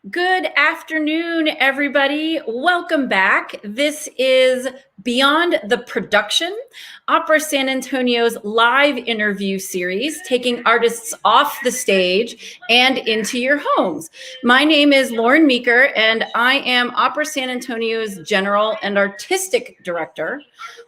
Good afternoon, everybody. Welcome back. This is Beyond the Production, Opera San Antonio's live interview series, taking artists off the stage and into your homes. My name is Lauren Meeker, and I am Opera San Antonio's General and Artistic Director.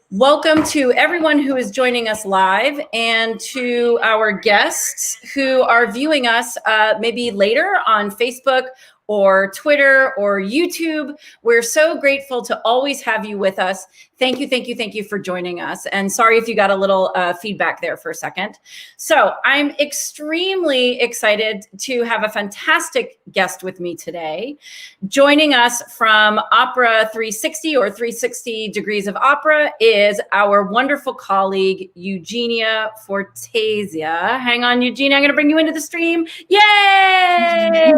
Welcome to everyone who is joining us live and to our guests who are viewing us maybe later on Facebook or Twitter or YouTube. We're so grateful to always have you with us. Thank you for joining us. And sorry if you got a little feedback there for a second. So I'm extremely excited to have a fantastic guest with me today. Joining us from Opera 360 or 360 Degrees of Opera is our wonderful colleague, Eugenia Forteza. Hang on, Eugenia, I'm gonna bring you into the stream. Yay!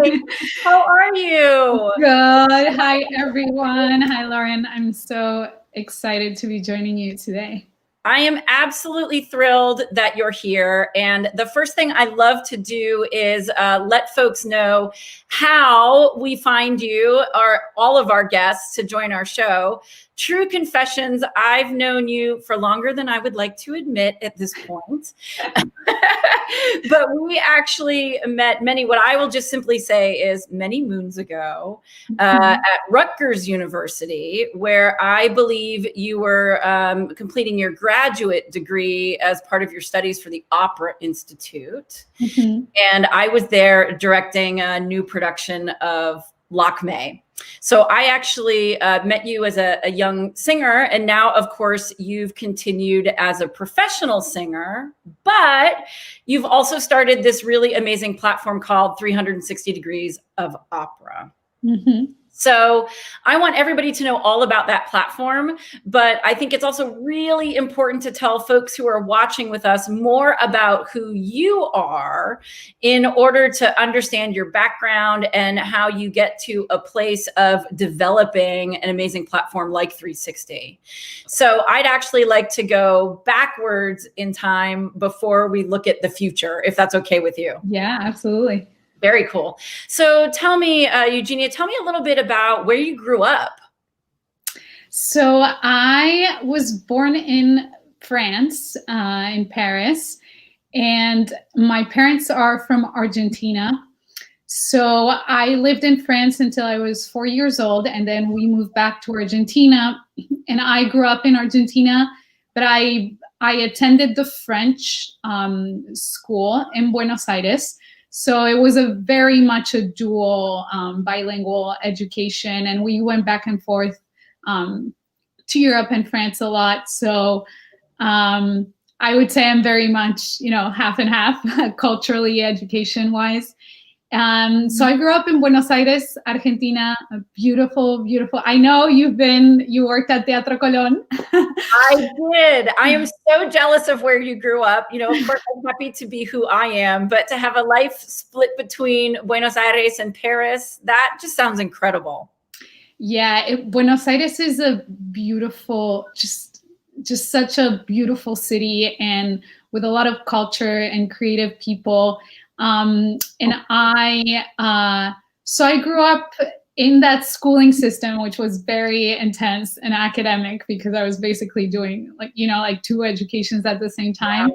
How are you? Good. Hi, everyone. Hi, Lauren. I'm so excited to be joining you today. I am absolutely thrilled that you're here. And the first thing I love to do is let folks know how we find you, or all of our guests, to join our show. True confessions, I've known you for longer than I would like to admit at this point. But we actually met what I will just simply say is many moons ago at Rutgers University, where I believe you were completing your graduate degree as part of your studies for the Opera Institute. And I was there directing a new production of Lakme. So I actually met you as a young singer, and now, of course, you've continued as a professional singer, but you've also started this really amazing platform called 360 Degrees of Opera. So I want everybody to know all about that platform, but I think it's also really important to tell folks who are watching with us more about who you are in order to understand your background and how you get to a place of developing an amazing platform like 360. So I'd actually like to go backwards in time before we look at the future, if that's okay with you. Yeah, absolutely. Very cool. So tell me, Eugenia, tell me a little bit about where you grew up. So I was born in France, in Paris, and my parents are from Argentina. So I lived in France until I was 4 years old, and then we moved back to Argentina. And I grew up in Argentina, but I attended the French school in Buenos Aires. So it was a very much a dual bilingual education, and we went back and forth to Europe and France a lot. So I would say I'm very much, half and half culturally, education-wise. So I grew up in Buenos Aires, Argentina, a beautiful, beautiful. I know you worked at Teatro Colón. I did. I am so jealous of where you grew up. Of course, I'm happy to be who I am, but to have a life split between Buenos Aires and Paris, that just sounds incredible. Yeah, Buenos Aires is a beautiful, just such a beautiful city, and with a lot of culture and creative people. So I grew up in that schooling system, which was very intense and academic, because I was basically doing like two educations at the same time.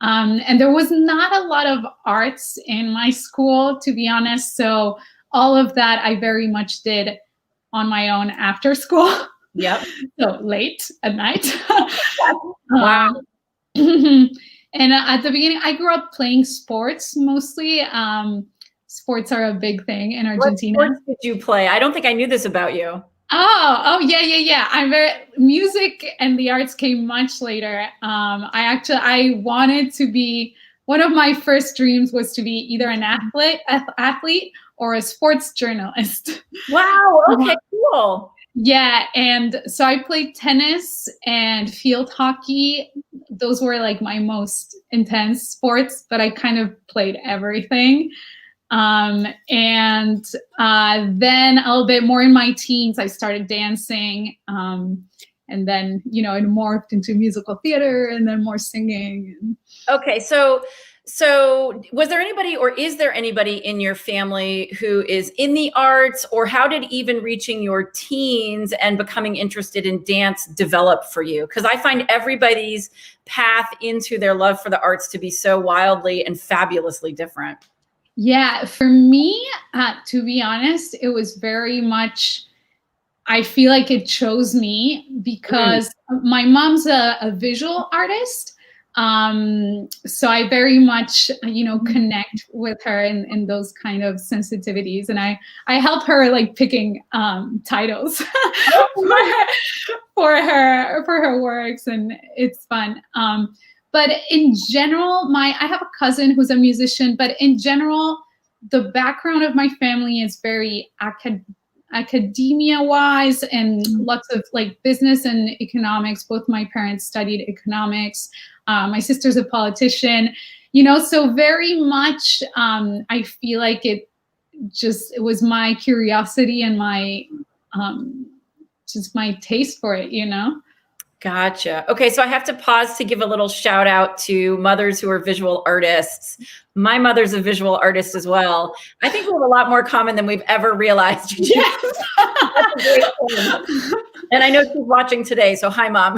And there was not a lot of arts in my school, to be honest. So all of that I very much did on my own after school. Yep. So late at night. Wow. And at the beginning, I grew up playing sports mostly. Sports are a big thing in Argentina. What sports did you play? I don't think I knew this about you. Oh, yeah. Music and the arts came much later. I wanted to be, one of my first dreams was to be either an athlete or a sports journalist. Wow. Okay, cool. Yeah, and so I played tennis and field hockey. Those were like my most intense sports, but I kind of played everything. And then a little bit more in my teens, I started dancing. And then, it morphed into musical theater and then more singing. Okay, so So was there anybody, or is there anybody in your family who is in the arts, or how did even reaching your teens and becoming interested in dance develop for you? Because I find everybody's path into their love for the arts to be so wildly and fabulously different. Yeah, for me, to be honest, it was very much, I feel like it chose me because my mom's a visual artist. So I very much, connect with her in those kind of sensitivities. And I help her like picking titles for her works, and it's fun. But in general, I have a cousin who's a musician, but in general, the background of my family is very academia wise, and lots of like business and economics. Both my parents studied economics. My sister's a politician, so very much I feel like it was my curiosity and my just my taste for it, Gotcha. Okay, so I have to pause to give a little shout out to mothers who are visual artists. My mother's a visual artist as well. I think we have a lot more common than we've ever realized. Yes. That's a great point. And I know she's watching today, so hi, Mom.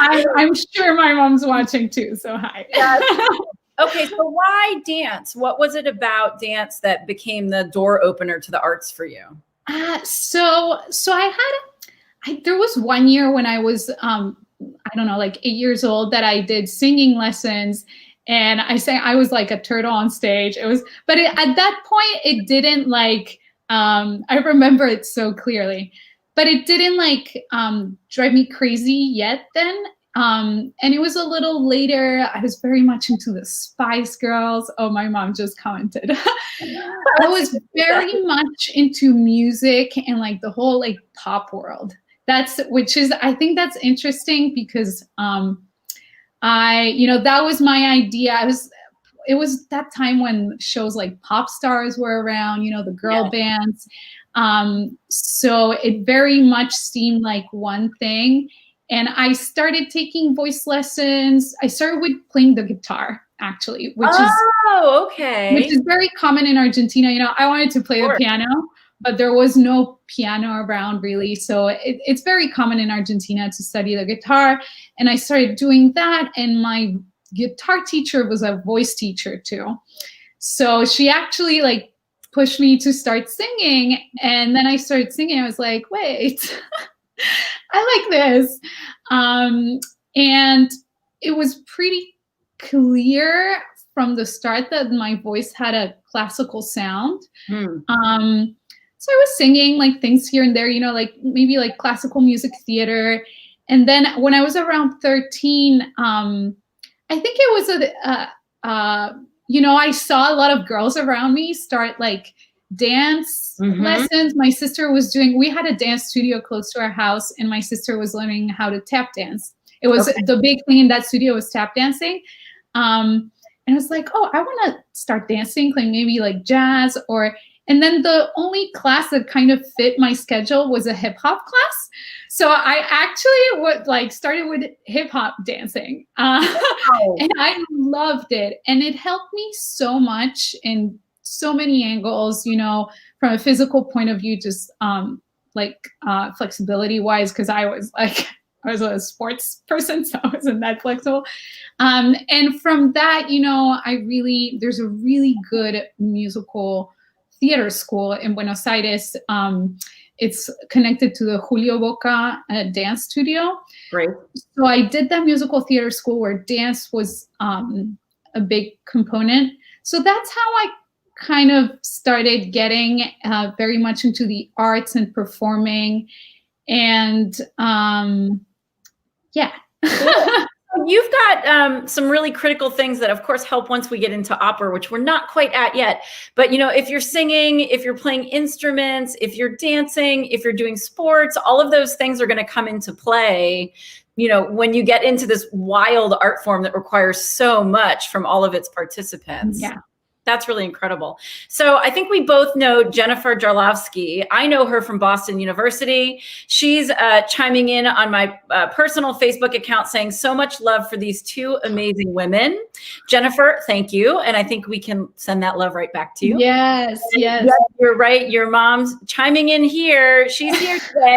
I'm sure my mom's watching too, so hi. Yes. Okay, so why dance? What was it about dance that became the door opener to the arts for you? So there was one year when I was, I don't know, like 8 years old, that I did singing lessons, and I was like a turtle on stage. But at that point, it didn't like, I remember it so clearly, but it didn't like drive me crazy yet then. And it was a little later. I was very much into the Spice Girls. Oh, my mom just commented. I was very much into music and like the whole like pop world. I think that's interesting because that was my idea. It was that time when shows like Pop Stars were around, the girl bands. So it very much seemed like one thing. And I started taking voice lessons. I started with playing the guitar, actually, which is very common in Argentina. I wanted to play the piano, but there was no piano around really. So it's very common in Argentina to study the guitar. And I started doing that. And my guitar teacher was a voice teacher too. So she actually like pushed me to start singing. And then I started singing. I was like, wait, I like this. And it was pretty clear from the start that my voice had a classical sound. So I was singing like things here and there, like maybe like classical music theater. And then when I was around 13, I think it was I saw a lot of girls around me start like dance lessons. My sister was we had a dance studio close to our house, and my sister was learning how to tap dance. It was the big thing in that studio was tap dancing. And I was like, oh, I want to start dancing, like maybe like jazz and then the only class that kind of fit my schedule was a hip hop class. So I actually started with hip hop dancing. And I loved it. And it helped me so much in so many angles, from a physical point of view, just flexibility wise, because I was a sports person, so I wasn't that flexible. And from that, there's a really good musical theater school in Buenos Aires. It's connected to the Julio Boca dance studio. Great. So I did that musical theater school where dance was a big component. So that's how I kind of started getting very much into the arts and performing. And Cool. You've got some really critical things that, of course, help once we get into opera, which we're not quite at yet. But, if you're singing, if you're playing instruments, if you're dancing, if you're doing sports, all of those things are going to come into play, when you get into this wild art form that requires so much from all of its participants. Yeah. That's really incredible. So I think we both know Jennifer Jarlovsky. I know her from Boston University. She's chiming in on my personal Facebook account saying so much love for these two amazing women. Jennifer, thank you. And I think we can send that love right back to you. Yes, yes. Yes, you're right. Your mom's chiming in here. She's here today.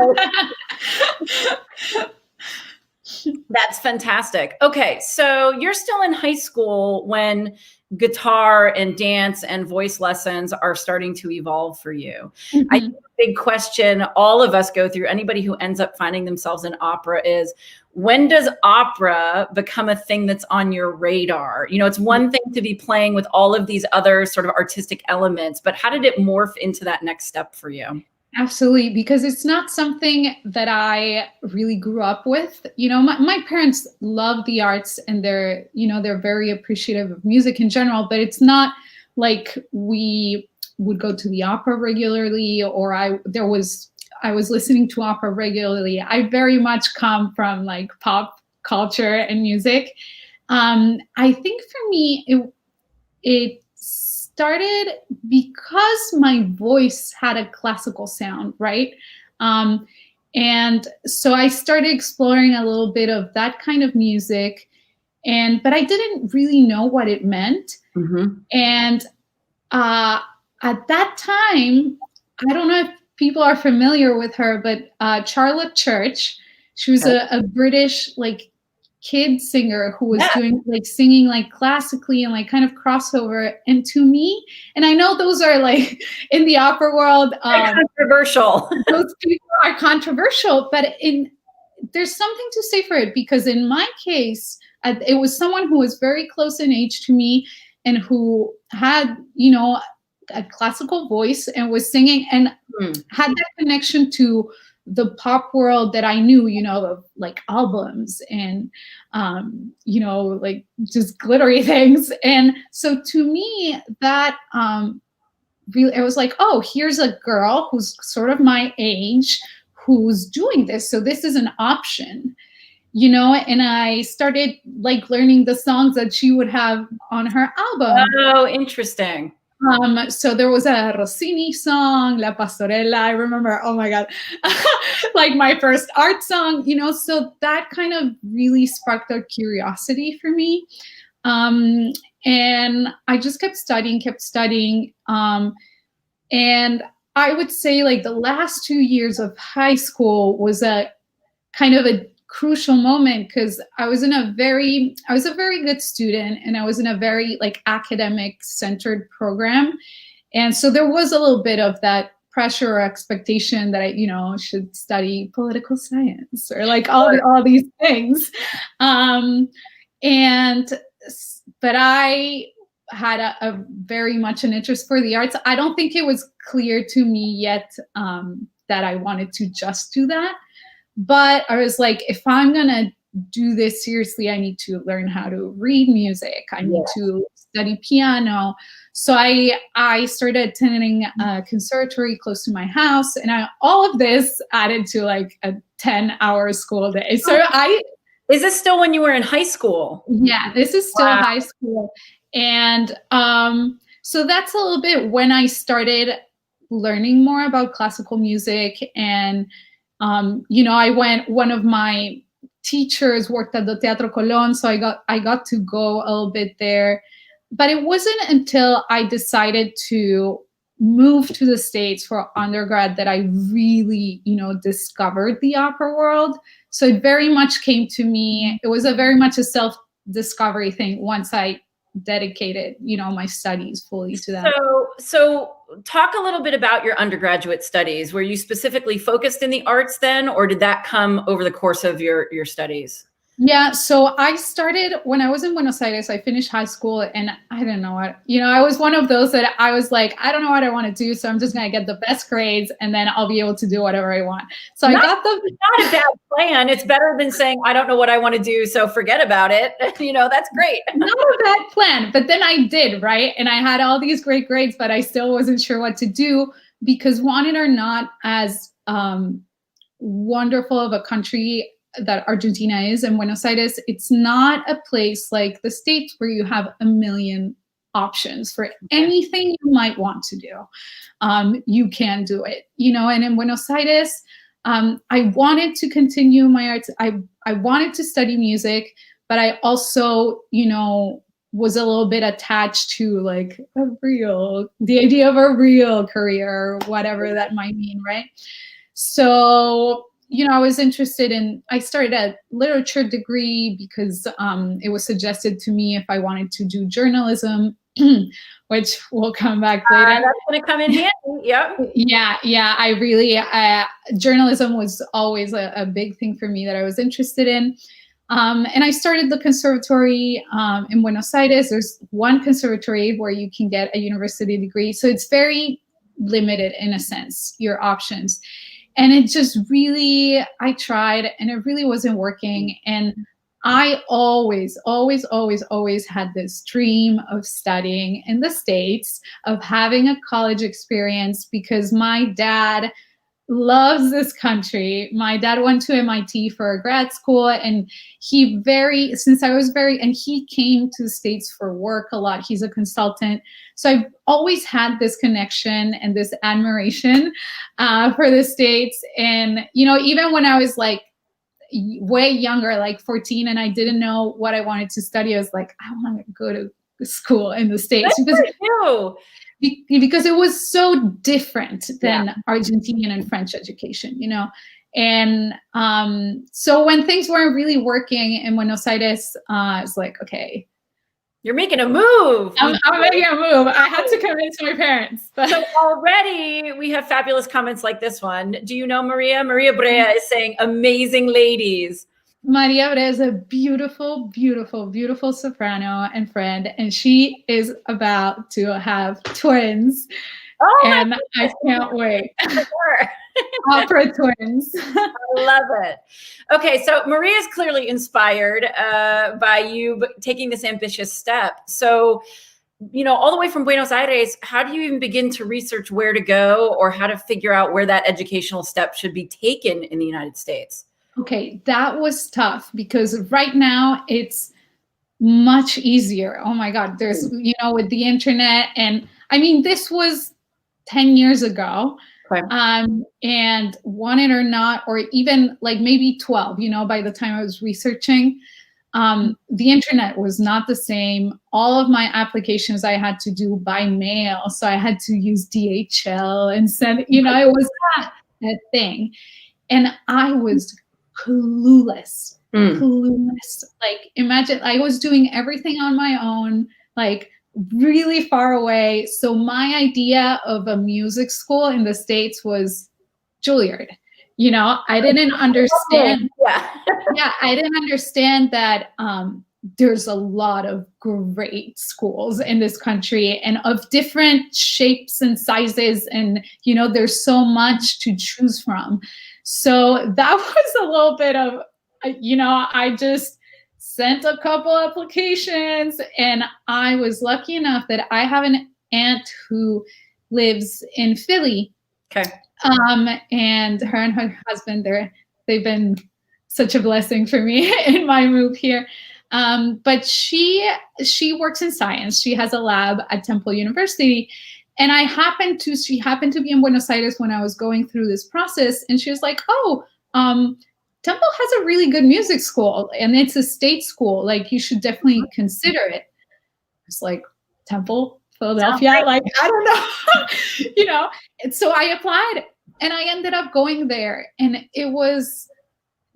That's fantastic. Okay, so you're still in high school when guitar and dance and voice lessons are starting to evolve for you. Mm-hmm. I think a big question all of us go through, anybody who ends up finding themselves in opera, is when does opera become a thing that's on your radar? You know, it's one thing to be playing with all of these other sort of artistic elements, but how did it morph into that next step for you? Absolutely, because it's not something that I really grew up with. You know, my parents love the arts and they're very appreciative of music in general, but it's not like we would go to the opera regularly, or I was listening to opera regularly. I very much come from like pop culture and music. I think for me, it started because my voice had a classical sound, right? And so I started exploring a little bit of that kind of music, but I didn't really know what it meant. Mm-hmm. And at that time, I don't know if people are familiar with her, but Charlotte Church, she was a British like kid singer who was doing like singing like classically and like kind of crossover. And to me, and I know those are like in the opera world, controversial. Those people are controversial, but there's something to say for it, because in my case, it was someone who was very close in age to me and who had, you know, a classical voice and was singing and had that connection to the pop world that I knew, you know, of like albums and, you know, like just glittery things. And so to me, that really, it was like, oh, here's a girl who's sort of my age who's doing this. So this is an option, you know, and I started like learning the songs that she would have on her album. Oh, interesting. So there was a Rossini song, La Pastorella. I remember, oh my God, like my first art song, you know, so that kind of really sparked a curiosity for me. And I just kept studying. And I would say like the last 2 years of high school was a kind of a crucial moment, because I was a very good student and I was in a very like academic centered program. And so there was a little bit of that pressure or expectation that I, you know, should study political science or like all these things. But I had a very much an interest for the arts. I don't think it was clear to me yet that I wanted to just do that. But I was like, if I'm going to do this seriously, I need to learn how to read music. I need to study piano. So I started attending a conservatory close to my house. And all of this added to like a 10-hour school day. So Is this still when you were in high school? Yeah, this is still high school. And so that's a little bit when I started learning more about classical music. And you know, one of my teachers worked at the Teatro Colón, so I got to go a little bit there. But it wasn't until I decided to move to the States for undergrad that I really, you know, discovered the opera world. So it very much came to me. It was very much a self-discovery thing once I dedicated, you know, my studies fully to that. So talk a little bit about your undergraduate studies. Were you specifically focused in the arts then, or did that come over the course of your studies? Yeah, so I started when I was in Buenos Aires. I finished high school and I didn't know what, you know, I was one of those that I was like, I don't know what I want to do, so I'm just going to get the best grades and then I'll be able to do whatever I want. So Not a bad plan. It's better than saying, I don't know what I want to do, so forget about it. You know, that's great. Not a bad plan, but then I did, right? And I had all these great grades, but I still wasn't sure what to do, because want it or not, as wonderful of a country that Argentina is and Buenos Aires, it's not a place like the States where you have a million options for anything you might want to do. You can do it, and in Buenos Aires, I wanted to continue my arts. I wanted to study music, but I also, was a little bit attached to like the idea of a real career, or whatever that might mean, right? So, I was interested I started a literature degree because it was suggested to me if I wanted to do journalism, which we'll come back later. That's going to come in handy. Yep. Yeah. I really, journalism was always a big thing for me that I was interested in. And I started the conservatory in Buenos Aires. There's one conservatory where you can get a university degree. So it's very limited in a sense, your options. And it just really, I tried and it really wasn't working. And I always had this dream of studying in the States, of having a college experience, because my dad loves this country. My dad went to MIT for a grad school, and he came to the States for work a lot. He's a consultant. So I've always had this connection and this admiration for the States. And, even when I was like way younger, like 14, and I didn't know what I wanted to study, I was like, I want to go to school in the States. Because it was so different than Argentinian and French education, And so when things weren't really working in Buenos Aires, it's like, okay. You're making a move. I'm making a move. I had to convince my parents. So already we have fabulous comments like this one. Do you know Maria? Maria Brea is saying, amazing ladies. Maria Brea is a beautiful, beautiful, beautiful soprano and friend, and she is about to have twins. Oh, and I can't wait. Opera twins. I love it. Okay, so Maria is clearly inspired by you taking this ambitious step. So, all the way from Buenos Aires, how do you even begin to research where to go, or how to figure out where that educational step should be taken in the United States? Okay, that was tough, because right now it's much easier. Oh my God, there's, with the internet, and I mean, this was 10 years ago. Okay. And want it or not, or even like maybe 12, by the time I was researching, the internet was not the same. All of my applications I had to do by mail. So I had to use DHL and send, it was not a thing. And I was clueless. Like, imagine, I was doing everything on my own, like really far away. So my idea of a music school in the States was Juilliard. I didn't understand. I didn't understand that there's a lot of great schools in this country, and of different shapes and sizes. And, there's so much to choose from. So that was a little bit of, I just sent a couple applications, and I was lucky enough that I have an aunt who lives in Philly. Okay. And her and her husband, they've been such a blessing for me in my move here. But she works in science. She has a lab at Temple University. And she happened to be in Buenos Aires when I was going through this process. And she was like, Temple has a really good music school, and it's a state school. Like, you should definitely consider it. It's like, Temple, Philadelphia, like, I don't know, And so I applied, and I ended up going there, and it was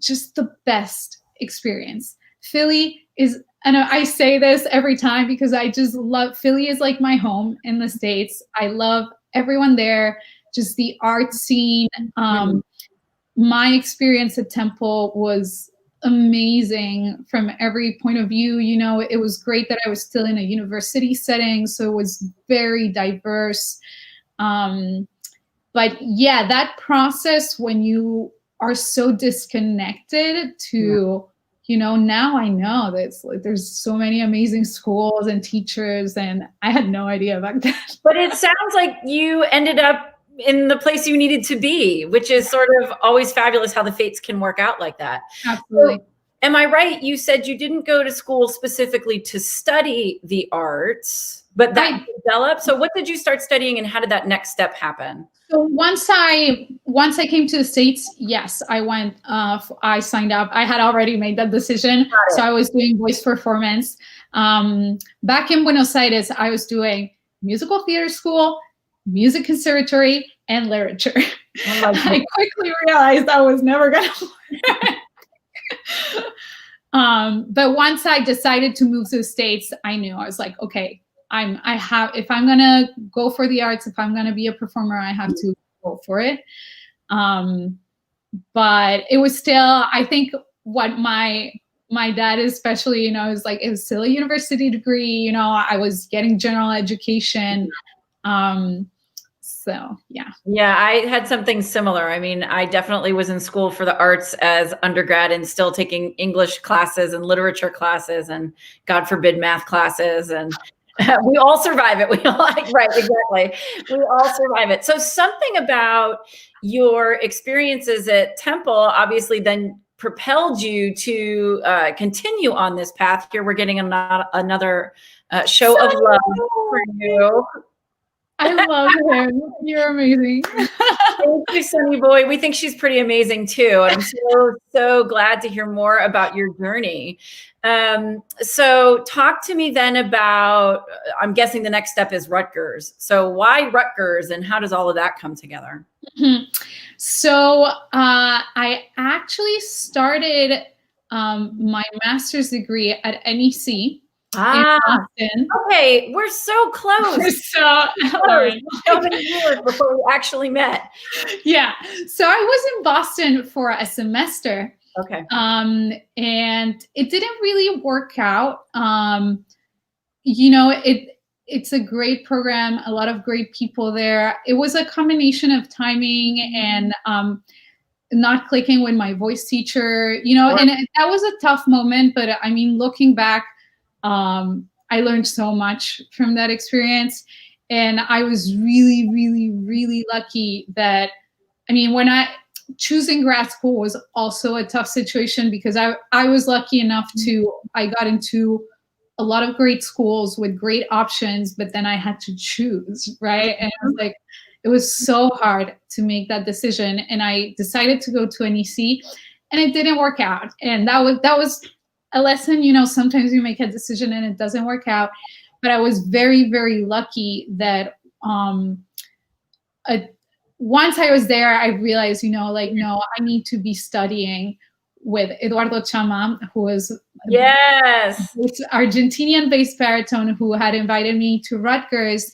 just the best experience. Philly is, and I say this every time because I just love, Philly is like my home in the States. I love everyone there, just the art scene. My experience at Temple was amazing from every point of view. It was great that I was still in a university setting, so it was very diverse. But yeah, that process when you are so disconnected to, now I know that there's so many amazing schools and teachers, and I had no idea about that. But it sounds like you ended up in the place you needed to be, which is sort of always fabulous how the fates can work out like that. Absolutely. am I right? You said you didn't go to school specifically to study the arts, but that developed. So what did you start studying and how did that next step happen? So once I came to the States, yes, I went, I signed up. I had already made that decision. So I was doing voice performance. Back in Buenos Aires, I was doing musical theater school, music conservatory, and literature. I quickly realized I was never going to but once I decided to move to the States, I knew, I was like, okay, if I'm going to go for the arts, if I'm going to be a performer, I have to go for it. But it was still, I think what my dad especially, is like, it was still a university degree, I was getting general education. So, yeah. Yeah, I had something similar. I mean, I definitely was in school for the arts as undergrad and still taking English classes and literature classes and, God forbid, math classes. And we all survive it. We all right, exactly. We all survive it. So something about your experiences at Temple obviously then propelled you to continue on this path. Here we're getting another show of love for you. I love him. You're amazing. Thank you, Sunny Boy. We think she's pretty amazing too. And I'm so glad to hear more about your journey. So talk to me then about, I'm guessing the next step is Rutgers. So why Rutgers and how does all of that come together? Mm-hmm. So I actually started my master's degree at NEC. Okay, we're so close. We're so many years before we actually met. Yeah, so I was in Boston for a semester. Okay. And it didn't really work out. It's a great program, a lot of great people there. It was a combination of timing and not clicking with my voice teacher, Sure. And that was a tough moment. But I mean, looking back, I learned so much from that experience. And I was really, really, really lucky that, choosing grad school was also a tough situation because I was lucky enough I got into a lot of great schools with great options, but then I had to choose, right? And it was so hard to make that decision. And I decided to go to NEC and it didn't work out. And that was a lesson, sometimes you make a decision and it doesn't work out. But I was very, very lucky that once I was there, I realized, no, I need to be studying with Eduardo Chama, who was this Argentinian-based baritone who had invited me to Rutgers.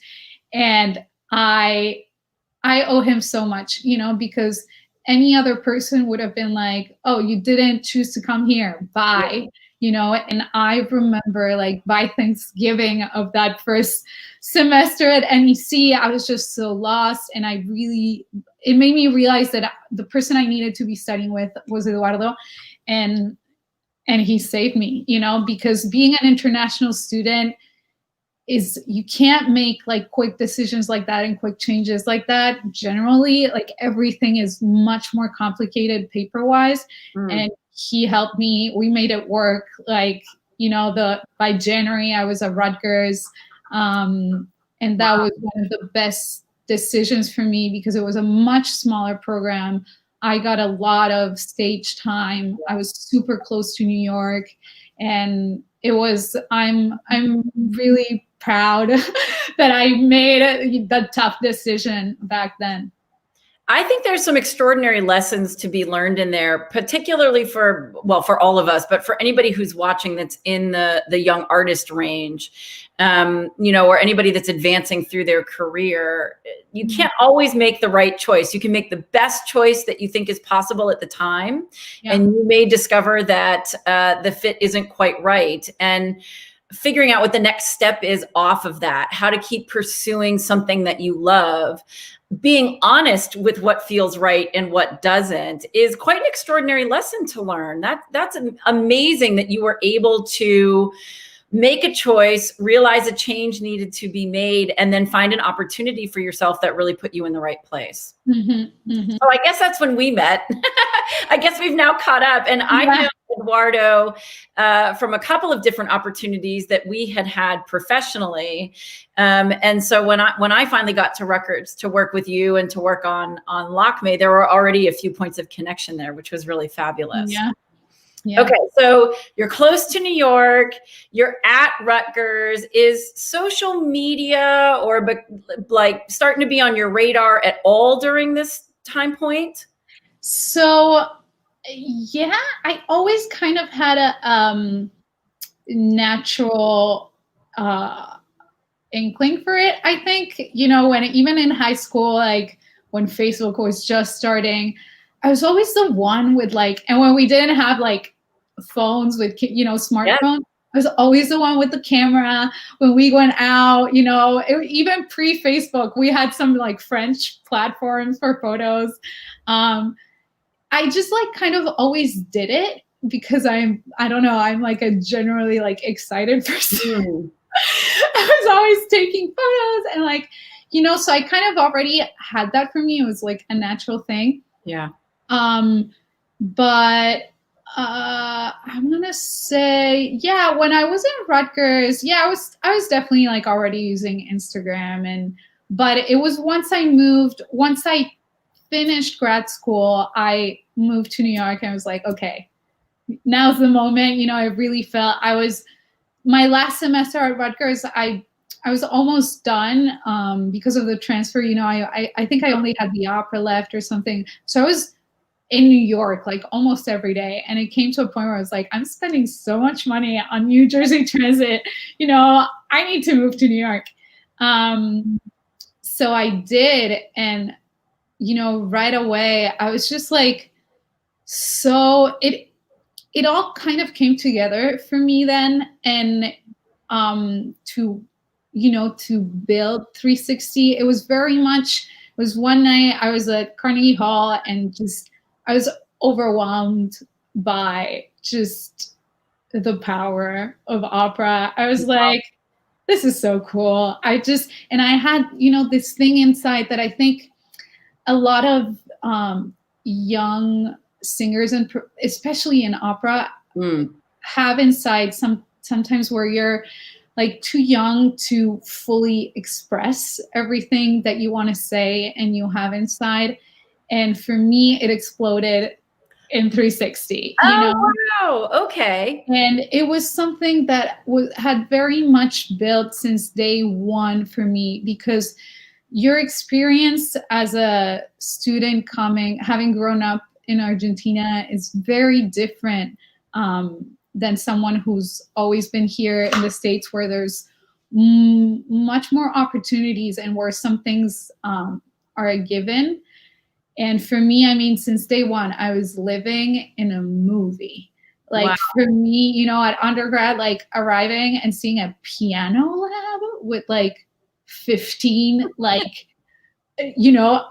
And I owe him so much, because any other person would have been like, oh, you didn't choose to come here, bye. And I remember by Thanksgiving of that first semester at NEC, I was just so lost. And it made me realize that the person I needed to be studying with was Eduardo. And he saved me, because being an international student you can't make quick decisions like that and quick changes like that. Generally, everything is much more complicated paper-wise. And he helped me. We made it work. By January, I was at Rutgers. And that was one of the best decisions for me because it was a much smaller program. I got a lot of stage time. I was super close to New York. And I'm really proud that I made the tough decision back then. I think there's some extraordinary lessons to be learned in there, particularly for all of us, but for anybody who's watching that's in the young artist range, or anybody that's advancing through their career. You can't always make the right choice. You can make the best choice that you think is possible at the time. Yeah. And you may discover that the fit isn't quite right. And figuring out what the next step is off of that, how to keep pursuing something that you love, being honest with what feels right and what doesn't is quite an extraordinary lesson to learn. That's amazing that you were able to make a choice, realize a change needed to be made, and then find an opportunity for yourself that really put you in the right place. So I guess that's when we met. I guess we've now caught up. And I know Eduardo from a couple of different opportunities that we had professionally. And so when I finally got to Rutgers to work with you and to work on LockMe, there were already a few points of connection there, which was really fabulous. Yeah. Yeah. Okay, so you're close to New York, you're at Rutgers. Is social media or like starting to be on your radar at all during this time point? So, yeah, I always kind of had a natural inkling for it. I think, when even in high school, like when Facebook was just starting, I was always the one with and when we didn't have phones with, smartphones, I was always the one with the camera when we went out, even pre-Facebook, we had some French platforms for photos. I just kind of always did it because I don't know, I'm a generally excited person. I was always taking photos and so I kind of already had that for me. It was a natural thing. Yeah. But I'm gonna say, yeah, when I was in Rutgers, yeah, I was definitely already using Instagram but it was once I finished grad school, I moved to New York and I was like, okay, now's the moment. I really felt my last semester at Rutgers, I was almost done because of the transfer. I think I only had the opera left or something. So I was in New York almost every day. And it came to a point where I was like, I'm spending so much money on New Jersey Transit. I need to move to New York. So I did. And, right away, I was just so it all kind of came together for me then. And to build 360, it was very much, it was one night I was at Carnegie Hall and I was overwhelmed by just the power of opera. I was like, this is so cool. And I had, this thing inside that I think a lot of young singers, and especially in opera, have inside sometimes where you're too young to fully express everything that you want to say and you have inside. And for me, it exploded in 360. Wow. Okay. And it was something that had very much built since day one for me, because your experience as a student having grown up in Argentina is very different than someone who's always been here in the States, where there's much more opportunities and where some things are a given. And for me, since day one, I was living in a movie. Wow. For me, at undergrad, arriving and seeing a piano lab with 15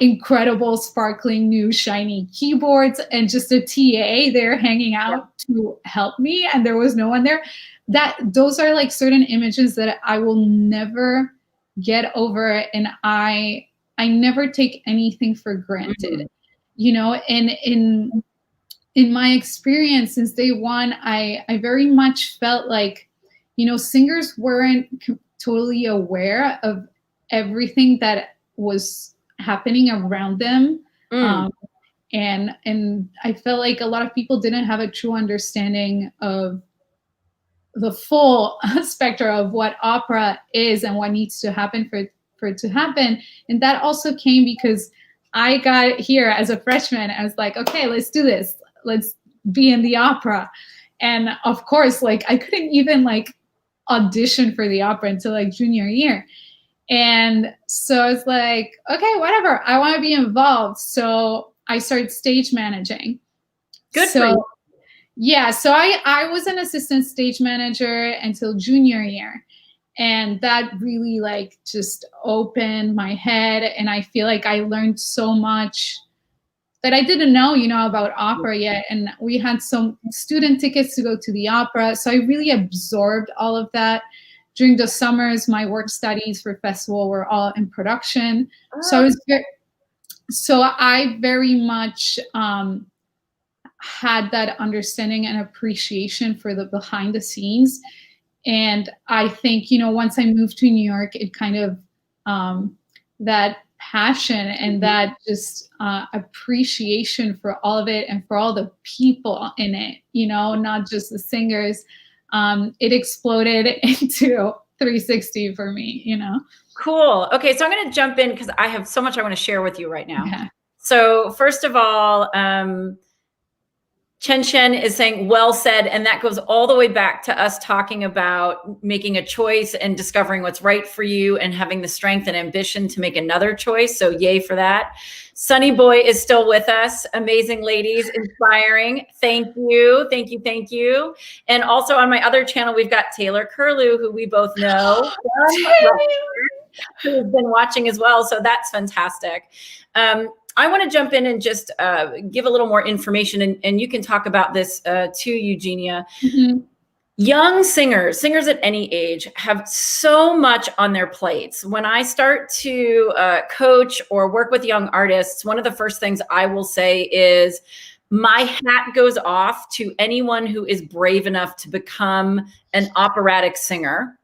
incredible sparkling new shiny keyboards and just a TA there hanging out to help me, and there was no one there. Those are certain images that I will never get over, and I never take anything for granted. And in my experience since day one, I very much felt singers weren't totally aware of everything that was happening around them. And I felt like a lot of people didn't have a true understanding of the full spectrum of what opera is and what needs to happen for it to happen. And that also came because I got here as a freshman. I was like, okay, let's do this. Let's be in the opera. And of course, I couldn't even audition for the opera until junior year. And so I was like, okay, whatever, I want to be involved. So I started stage managing. Good for you. Yeah, so I was an assistant stage manager until junior year. And that really just opened my head. And I feel like I learned so much that I didn't know, about opera yet. And we had some student tickets to go to the opera. So I really absorbed all of that. During the summers, my work studies for festival were all in production. So I was I very much had that understanding and appreciation for the behind the scenes. And I think, you know, once I moved to New York, it kind of, that passion and that just appreciation for all of it and for all the people in it, you know, not just the singers, it exploded into 360 for me, you know. Cool. Okay, so I'm going to jump in because I have so much I want to share with you right now. Okay. So first of all, Chen Chen is saying, well said. And that goes all the way back to us talking about making a choice and discovering what's right for you and having the strength and ambition to make another choice. So yay for that. Sunny Boy is still with us. Amazing ladies, inspiring. Thank you. Thank you. Thank you. And also on my other channel, we've got Taylor Curlew, who we both know, who has been watching as well. So that's fantastic. I want to jump in and just give a little more information, and you can talk about this too, Eugenia. Mm-hmm. Young singers at any age have so much on their plates. When I start to coach or work with young artists, one of the first things I will say is my hat goes off to anyone who is brave enough to become an operatic singer.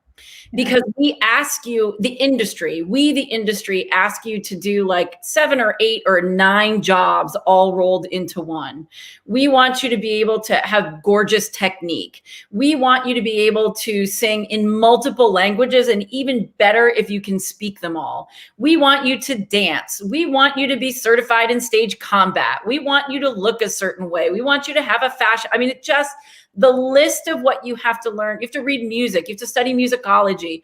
Because we ask you, the industry ask you to do like 7 or 8 or 9 jobs all rolled into one. We want you to be able to have gorgeous technique. We want you to be able to sing in multiple languages, and even better if you can speak them all. We want you to dance. We want you to be certified in stage combat. We want you to look a certain way. We want you to have a fashion. I mean, it just, the list of what you have to learn. You have to read music. You have to study musicology.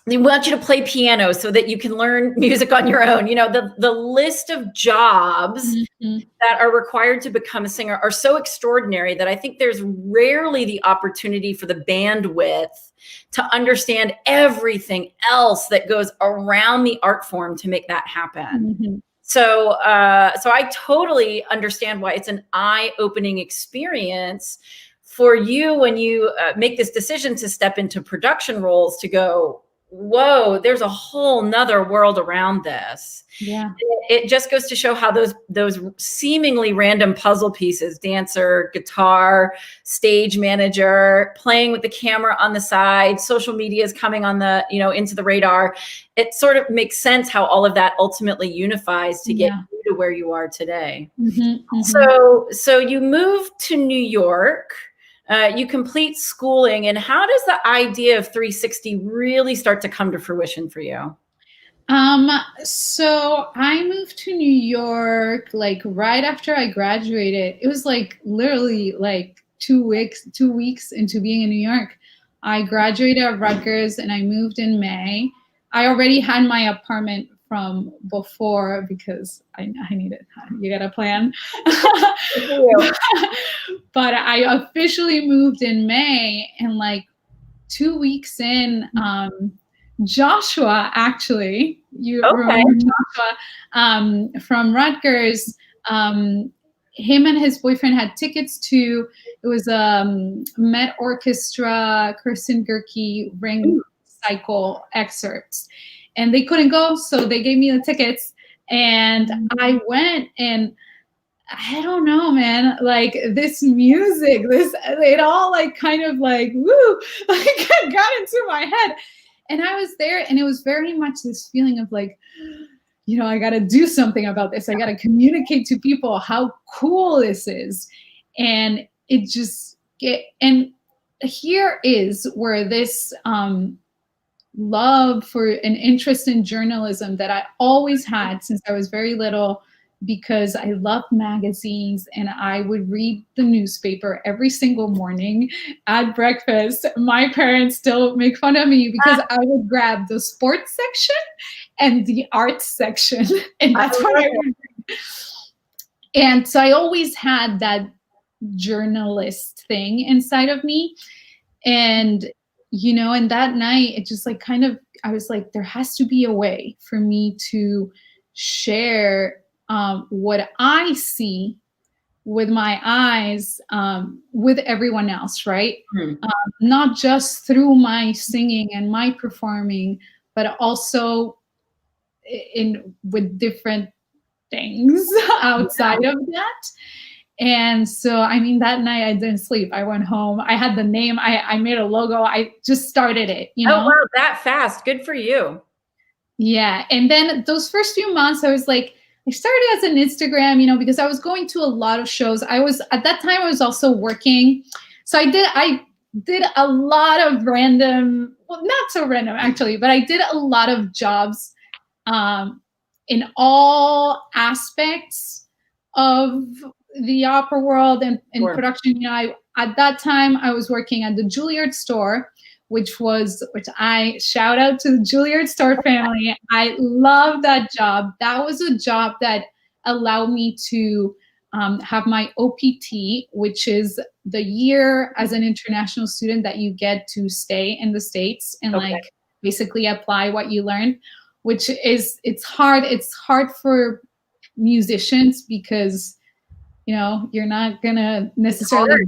They want you to play piano so that you can learn music on your own. You know, the list of jobs that are required to become a singer are so extraordinary that I think there's rarely the opportunity for the bandwidth to understand everything else that goes around the art form to make that happen. So I totally understand why it's an eye-opening experience for you when you make this decision to step into production roles, to go, whoa, there's a whole nother world around this. Yeah. It just goes to show how those seemingly random puzzle pieces, dancer, guitar, stage manager, playing with the camera on the side, social media is coming on the, you know, into the radar. It sort of makes sense how all of that ultimately unifies to get you to where you are today. So you moved to New York. You complete schooling, and how does the idea of 360 really start to come to fruition for you? So I moved to New York like right after I graduated. It was like literally like 2 weeks into being in New York. I graduated at Rutgers and I moved in May. I already had my apartment from before because I needed, you got a plan. But I officially moved in May, and like 2 weeks in, Joshua, actually, you remember Joshua from Rutgers, him and his boyfriend had tickets to, it was Met Orchestra, Kirsten Gurkey Ring Cycle excerpts. And they couldn't go, so they gave me the tickets. And I went, and I don't know, man, like this music, it all like kind of like, woo, like got into my head. And I was there, and it was very much this feeling of like, you know, I got to do something about this. I got to communicate to people how cool this is. And it just, and here is where this love for an interest in journalism that I always had since I was very little, because I loved magazines and I would read the newspaper every single morning at breakfast. My parents still make fun of me because I would grab the sports section and the arts section, and that's what I would read. And so I always had that journalist thing inside of me. And, you know, and that night, it just like kind of, I was like, there has to be a way for me to share what I see with my eyes with everyone else, right? Not just through my singing and my performing, but also with different things outside of that. And so, I mean, that night I didn't sleep. I went home. I had the name. I made a logo. I just started it, you know? Oh, wow, that fast. Good for you. Yeah. And then those first few months, I was like, I started as an Instagram, you know, because I was going to a lot of shows. I was, at that time, I was also working. So I did a lot of random, well, not so random actually, but I did a lot of jobs in all aspects of the opera world and Sure. production. You know, at that time I was working at the Juilliard store, which I shout out to the Juilliard store family. I love that job. That was a job that allowed me to have my OPT, which is the year as an international student that you get to stay in the States and like basically apply what you learned, which is, it's hard for musicians because, you know, you're not gonna necessarily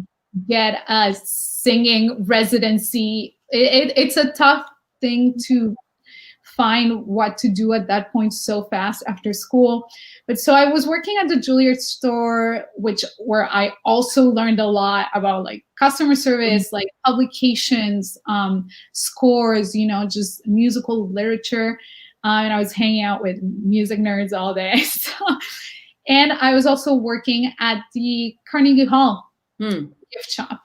get a singing residency. It's a tough thing to find what to do at that point so fast after school. But so I was working at the Juilliard store, where I also learned a lot about like customer service, like publications, scores, you know, just musical literature. And I was hanging out with music nerds all day. So, and I was also working at the Carnegie Hall gift shop.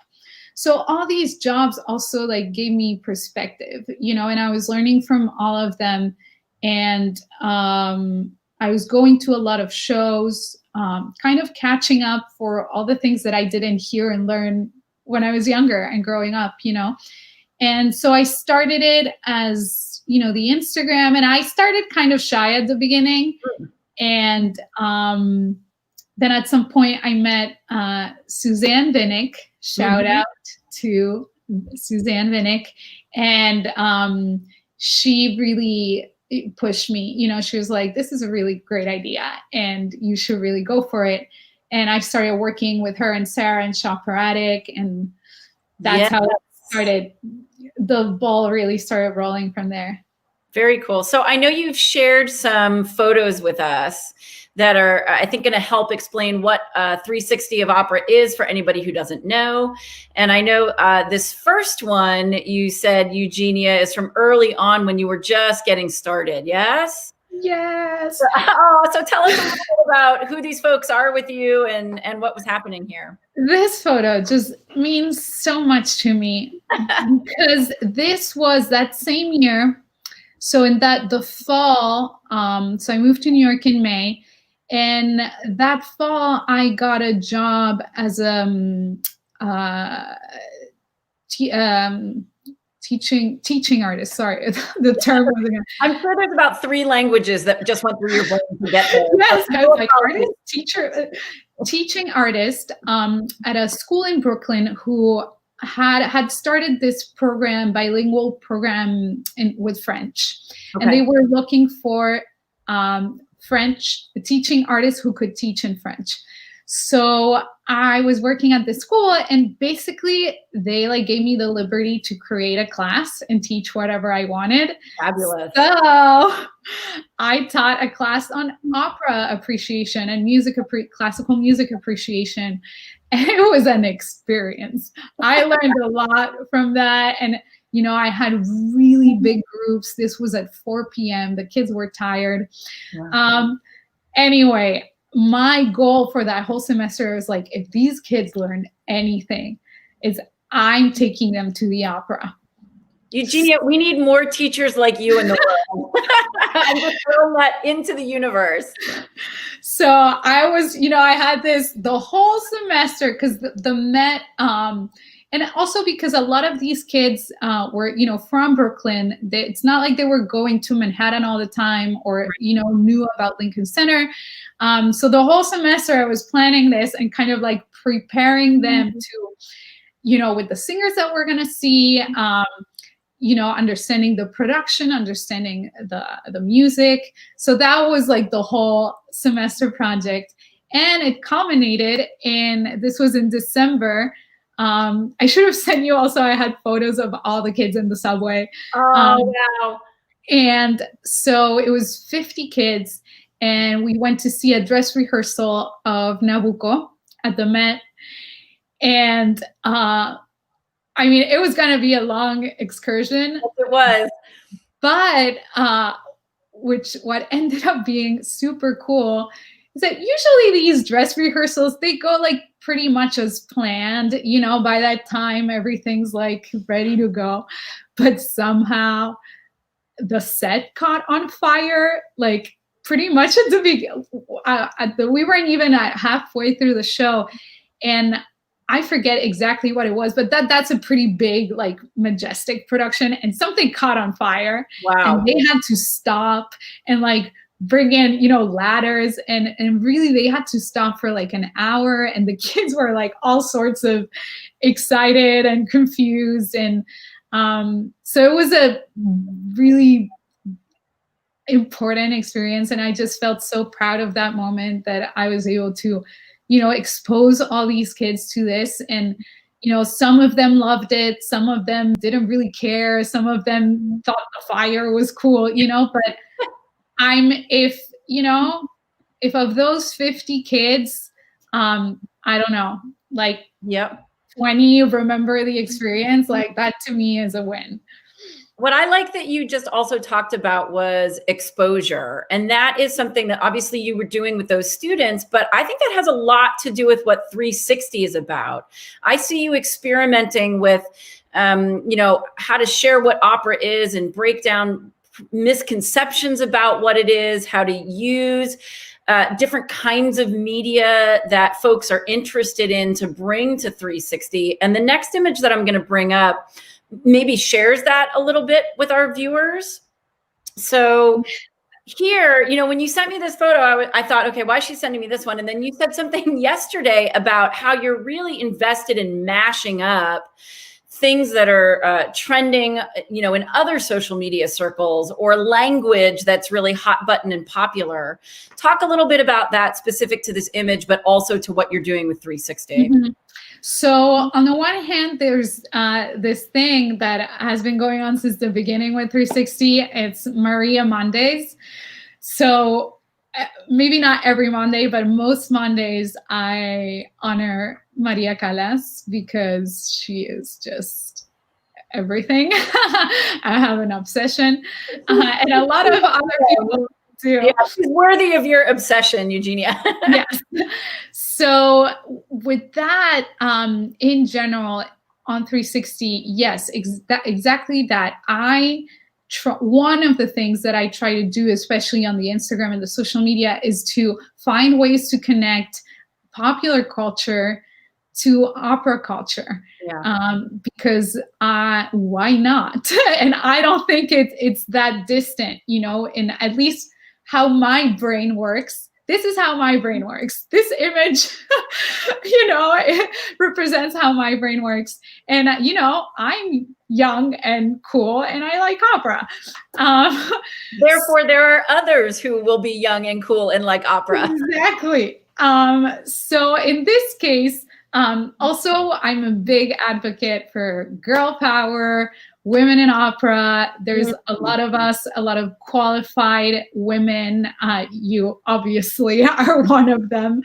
So all these jobs also like gave me perspective, you know, and I was learning from all of them. And I was going to a lot of shows, kind of catching up for all the things that I didn't hear and learn when I was younger and growing up, you know. And so I started it as, you know, the Instagram, and I started kind of shy at the beginning. And then at some point I met Suzanne Vinnick, shout out to Suzanne Vinnick. And she really pushed me, you know, she was like, this is a really great idea and you should really go for it. And I started working with her and Sarah and Shoperatic, and that's how it started. The ball really started rolling from there. Very cool. So I know you've shared some photos with us that are, I think, going to help explain what 360 of opera is for anybody who doesn't know. And I know this first one, you said, Eugenia, is from early on when you were just getting started. Yes? Yes. Oh, so tell us a little bit about who these folks are with you and what was happening here. This photo just means so much to me because this was that same year. So in the fall, so I moved to New York in May, and that fall I got a job as a teaching artist. Sorry, the term was again. I'm sure there's about 3 languages that just went through your brain to get there. Yes, I was like artist, teacher, teaching artist at a school in Brooklyn who had started this program, bilingual program with French. And they were looking for French teaching artists who could teach in French. So I was working at the school, and basically they like gave me the liberty to create a class and teach whatever I wanted. Fabulous. So I taught a class on opera appreciation and classical music appreciation. And it was an experience. I learned a lot from that. And, you know, I had really big groups. This was at 4 p.m. The kids were tired. Wow. Anyway, my goal for that whole semester was like, if these kids learned anything, is I'm taking them to the opera. Eugenia, we need more teachers like you in the world. I'm just throwing that into the universe. So I was, you know, I had this the whole semester because the Met, and also because a lot of these kids were, you know, from Brooklyn. It's not like they were going to Manhattan all the time or, you know, knew about Lincoln Center. So the whole semester I was planning this and kind of like preparing them to, you know, with the singers that we're going to see, you know, understanding the production, understanding the music. So that was like the whole semester project. And it culminated in, this was in December. I should have sent you also, I had photos of all the kids in the subway. Oh, wow. And so it was 50 kids, and we went to see a dress rehearsal of Nabucco at the Met. And I mean, it was going to be a long excursion. Yes, it was. But what ended up being super cool is that usually these dress rehearsals, they go like pretty much as planned. You know, by that time, everything's like ready to go. But somehow the set caught on fire, like pretty much at the beginning. We weren't even at halfway through the show. And I forget exactly what it was, but that's a pretty big, like majestic production, and something caught on fire. Wow. And they had to stop and like bring in, you know, ladders, and really they had to stop for like an hour, and the kids were like all sorts of excited and confused. And so it was a really important experience, and I just felt so proud of that moment that I was able to, you know, expose all these kids to this. And, you know, some of them loved it, some of them didn't really care, some of them thought the fire was cool, you know. But if of those 50 kids, I don't know, like, yep, 20 remember the experience, like that to me is a win. What I like that you just also talked about was exposure. And that is something that obviously you were doing with those students, but I think that has a lot to do with what 360 is about. I see you experimenting with, you know, how to share what opera is and break down misconceptions about what it is, how to use different kinds of media that folks are interested in to bring to 360. And the next image that I'm going to bring up maybe shares that a little bit with our viewers. So here, you know, when you sent me this photo, I thought, okay, why is she sending me this one? And then you said something yesterday about how you're really invested in mashing up things that are trending, you know, in other social media circles, or language that's really hot button and popular. Talk a little bit about that specific to this image, but also to what you're doing with 360. Mm-hmm. So on the one hand, there's this thing that has been going on since the beginning with 360. It's Maria Mondays. So maybe not every Monday, but most Mondays I honor Maria Callas because she is just everything. I have an obsession, and a lot of other people do. Yeah, she's worthy of your obsession, Eugenia. Yes. So with that, in general, on 360, yes, exactly that. One of the things that I try to do, especially on the Instagram and the social media, is to find ways to connect popular culture to opera culture. Yeah. Because why not? And I don't think it's that distant, you know, in at least how my brain works. This is how my brain works. This image, you know, it represents how my brain works. And, you know, I'm young and cool and I like opera. Therefore, there are others who will be young and cool and like opera. Exactly. So in this case, also, I'm a big advocate for girl power, women in opera. There's a lot of us, a lot of qualified women. You obviously are one of them,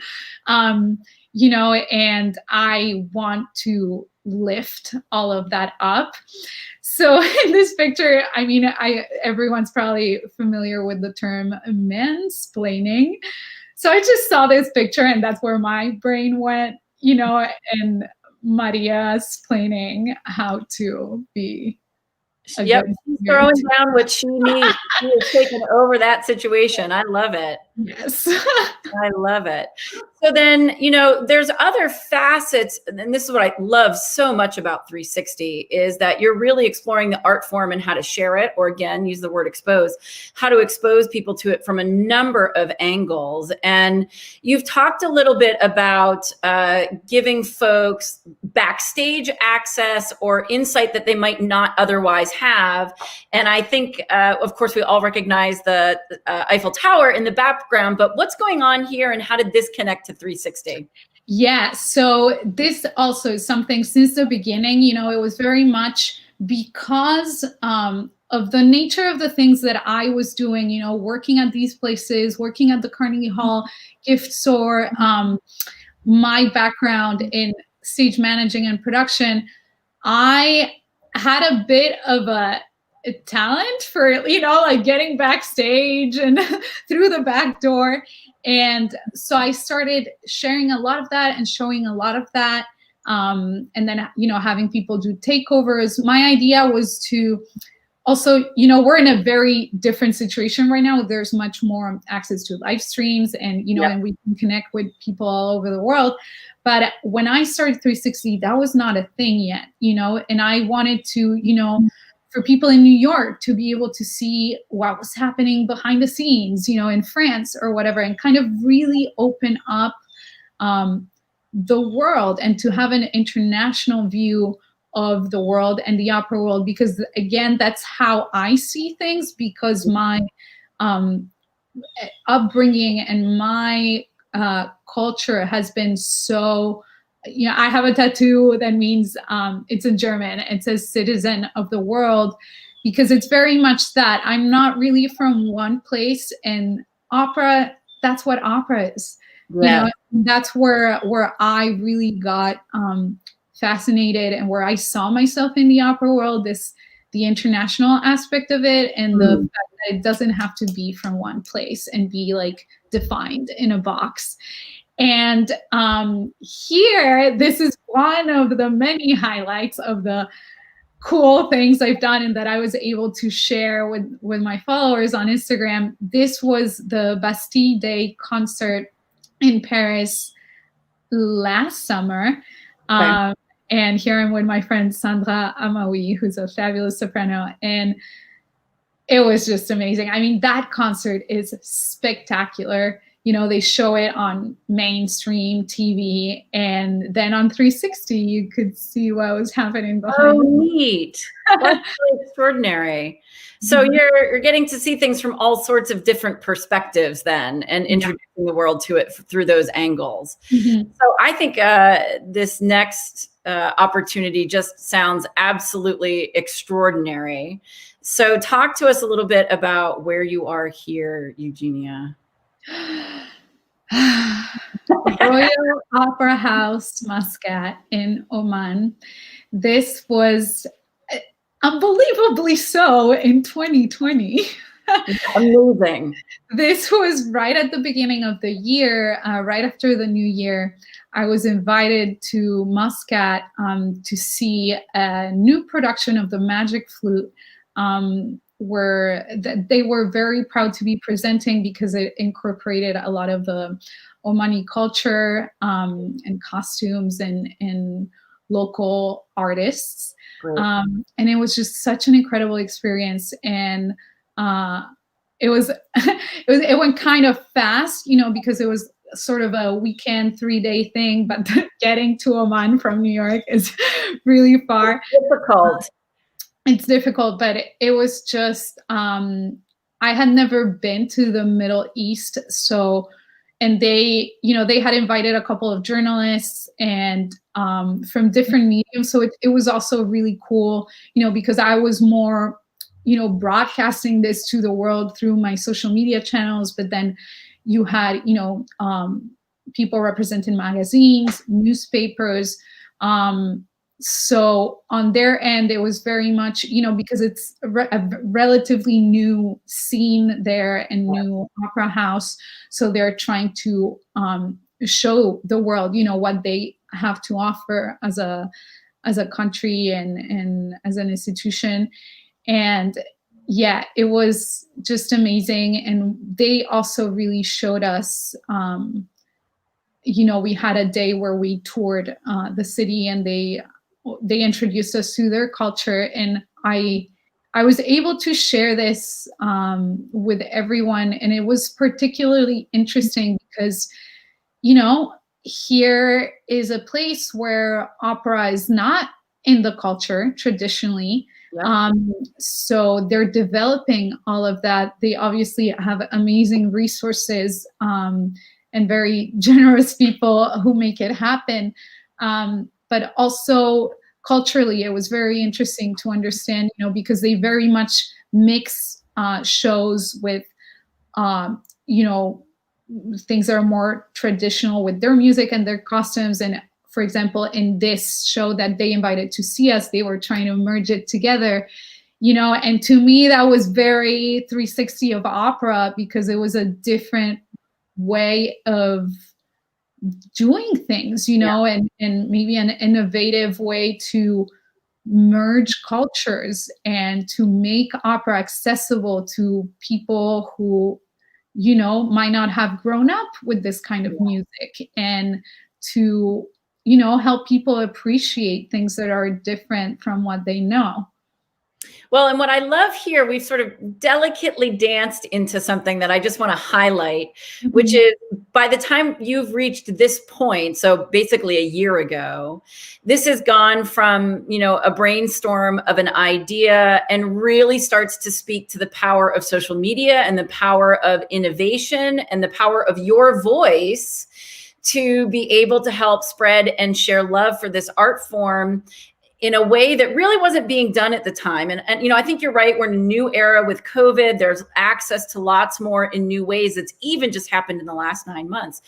you know, and I want to lift all of that up. So in this picture, I mean, everyone's probably familiar with the term mansplaining. So I just saw this picture and that's where my brain went, you know, and Maria's explaining how to be. Yep, she's throwing down what she needs. She has taken over that situation. I love it. Yes. I love it. So then, you know, there's other facets, and this is what I love so much about 360, is that you're really exploring the art form and how to share it, or again, use the word expose, how to expose people to it from a number of angles. And you've talked a little bit about giving folks backstage access or insight that they might not otherwise have. And I think, of course, we all recognize the Eiffel Tower in the background, but what's going on here and how did this connect to 360? Yeah, so this also is something since the beginning, you know, it was very much because of the nature of the things that I was doing, you know, working at these places, working at the Carnegie Hall gift store, my background in stage managing and production, I had a bit of a talent for, you know, like getting backstage and through the back door. And so I started sharing a lot of that and showing a lot of that. And then, you know, having people do takeovers. My idea was to also, you know, we're in a very different situation right now. There's much more access to live streams and, you know, and we can connect with people all over the world. But when I started 360, that was not a thing yet, you know, and I wanted to, you know, for people in New York to be able to see what was happening behind the scenes, you know, in France or whatever, and kind of really open up the world and to have an international view of the world and the opera world, because again, that's how I see things, because my upbringing and my culture has been so, you know, I have a tattoo that means it's in German. It says citizen of the world, because it's very much that. I'm not really from one place, and opera, that's what opera is. Yeah. You know, that's where I really got fascinated, and where I saw myself in the opera world, the international aspect of it, and the fact that it doesn't have to be from one place and be like defined in a box. And here, this is one of the many highlights of the cool things I've done and that I was able to share with my followers on Instagram. This was the Bestie Day concert in Paris last summer. Okay. And here I'm with my friend Sandra Amaoui, who's a fabulous soprano. And it was just amazing. I mean, that concert is spectacular. You know, they show it on mainstream TV, and then on 360, you could see what was happening behind. Oh, neat. That's really extraordinary. So you're getting to see things from all sorts of different perspectives then, and introducing the world to it through those angles. So I think this next opportunity just sounds absolutely extraordinary. So talk to us a little bit about where you are here, Eugenia. Royal Opera House, Muscat in Oman. This was unbelievably so in 2020. Amazing. This was right at the beginning of the year, right after the new year. I was invited to Muscat to see a new production of the Magic Flute, where they were very proud to be presenting, because it incorporated a lot of the Omani culture and costumes and local artists. And it was just such an incredible experience. And it went kind of fast, you know, because it was sort of a weekend 3-day thing, but getting to Oman from New York is really far. It's difficult. It's difficult, but it was just, I had never been to the Middle East. So, and they, you know, they had invited a couple of journalists and from different mediums. So it was also really cool, you know, because I was more, you know, broadcasting this to the world through my social media channels. But then you had, you know, people representing magazines, newspapers. So on their end, it was very much, you know, because it's a relatively new scene there and new opera house. So they're trying to show the world, you know, what they have to offer as a country and as an institution. And yeah, it was just amazing. And they also really showed us, you know, we had a day where we toured the city, and they introduced us to their culture. And I was able to share this with everyone. And it was particularly interesting because, you know, here is a place where opera is not in the culture traditionally. So they're developing all of that. They obviously have amazing resources and very generous people who make it happen. But also culturally, it was very interesting to understand, you know, because they very much mix shows with, you know, things that are more traditional with their music and their costumes. And for example, in this show that they invited to see us, they were trying to merge it together, and to me, that was very 360 of opera, because it was a different way of doing things, and maybe an innovative way to merge cultures and to make opera accessible to people who might not have grown up with this kind of music, and to help people appreciate things that are different from what they know. Well, and what I love here, we've sort of delicately danced into something that I just want to highlight, which is by the time you've reached this point, so basically a year ago, this has gone from, a brainstorm of an idea and really starts to speak to the power of social media and the power of innovation and the power of your voice to be able to help spread and share love for this art form in a way that really wasn't being done at the time. And I think you're right. We're in a new era with COVID. There's access to lots more in new ways. It's even just happened in the last 9 months.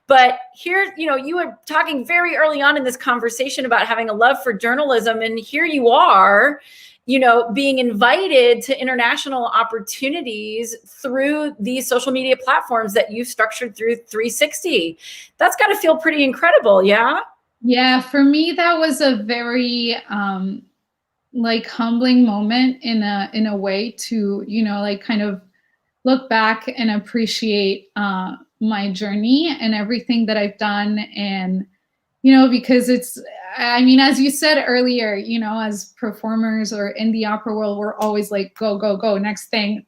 But here, you were talking very early on in this conversation about having a love for journalism. And here you are, being invited to international opportunities through these social media platforms that you structured through 360. That's got to feel pretty incredible. Yeah. Yeah, for me, that was a very humbling moment in a way to, kind of look back and appreciate my journey and everything that I've done. And, because as you said earlier, as performers or in the opera world, we're always like, go, go, go, next thing,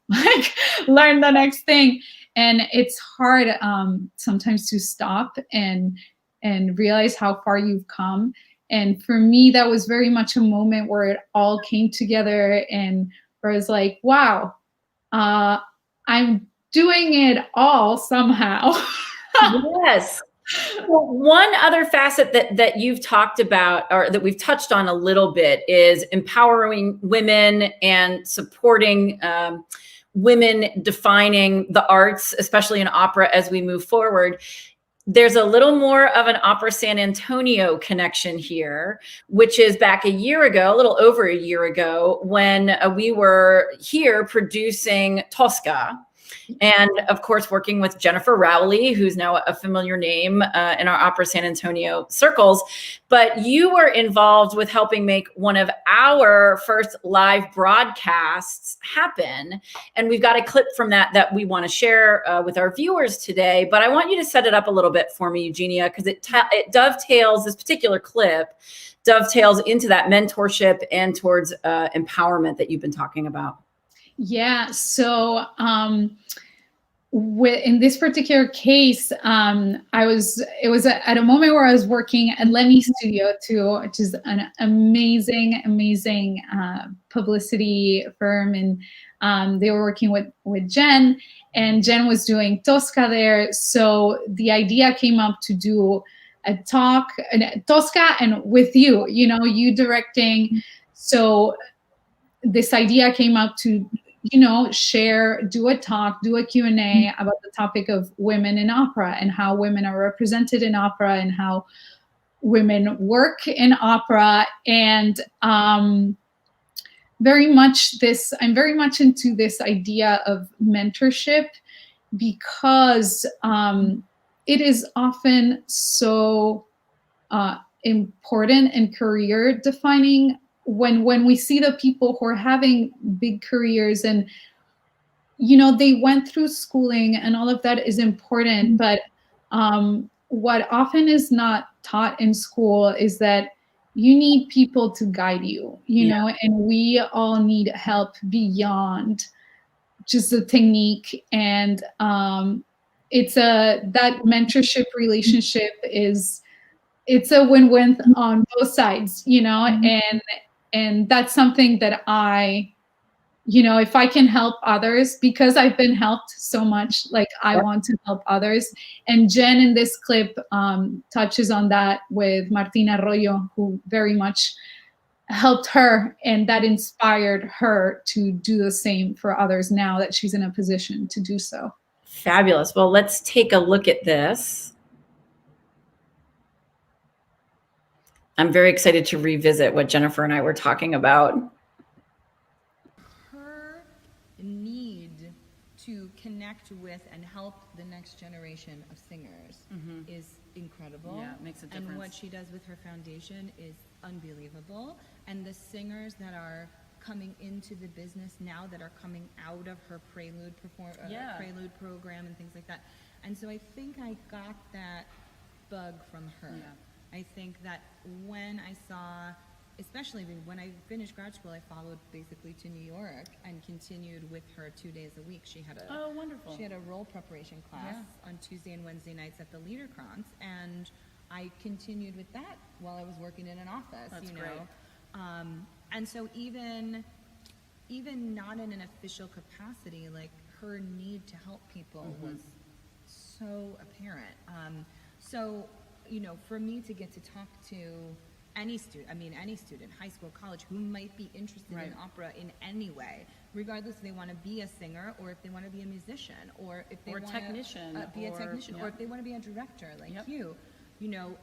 learn the next thing. And it's hard sometimes to stop and realize how far you've come. And for me, that was very much a moment where it all came together, and where I was like, wow, I'm doing it all somehow. Yes. Well, one other facet that you've talked about, or that we've touched on a little bit, is empowering women and supporting women defining the arts, especially in opera, as we move forward. There's a little more of an Opera San Antonio connection here, which is back a year ago, a little over a year ago, when we were here producing Tosca. And of course, working with Jennifer Rowley, who's now a familiar name in our Opera San Antonio circles. But you were involved with helping make one of our first live broadcasts happen. And we've got a clip from that we want to share with our viewers today. But I want you to set it up a little bit for me, Eugenia, because it dovetails, this particular clip dovetails into that mentorship and towards empowerment that you've been talking about. Yeah. So in this particular case, it was at a moment where I was working at Lemmy Studio too, which is an amazing publicity firm, and they were working with Jen, and Jen was doing Tosca there. So the idea came up to do a talk, Tosca, and with you, you directing. So this idea came up to share, do a talk, do a Q&A about the topic of women in opera and how women are represented in opera and how women work in opera. And I'm very much into this idea of mentorship, because it is often so important and career defining when we see the people who are having big careers, and they went through schooling and all of that is important, but what often is not taught in school is that you need people to guide you, know, and we all need help beyond just the technique. And that mentorship relationship it's a win-win on both sides, and that's something that if I can help others, because I've been helped so much, I want to help others. And Jen in this clip touches on that with Martina Arroyo, who very much helped her, and that inspired her to do the same for others now that she's in a position to do so. Fabulous. Well, let's take a look at this. I'm very excited to revisit what Jennifer and I were talking about. Her need to connect with and help the next generation of singers is incredible. Yeah, it makes a difference. And what she does with her foundation is unbelievable. And the singers that are coming into the business now, that are coming out of her prelude prelude program and things like that. And so I think I got that bug from her. Yeah. I think that when I saw, especially when I finished grad school, I followed basically to New York and continued with her 2 days a week. She had a wonderful. She had a role preparation class on Tuesday and Wednesday nights at the Liederkranz, and I continued with that while I was working in an office. That's you know, great. And so even not in an official capacity, like her need to help people was so apparent. So, you know, for me to get to talk to any student, high school, college, who might be interested in opera in any way, regardless if they want to be a singer or if they want to be a musician or if they want to be a technician or if they want to be a director like you know,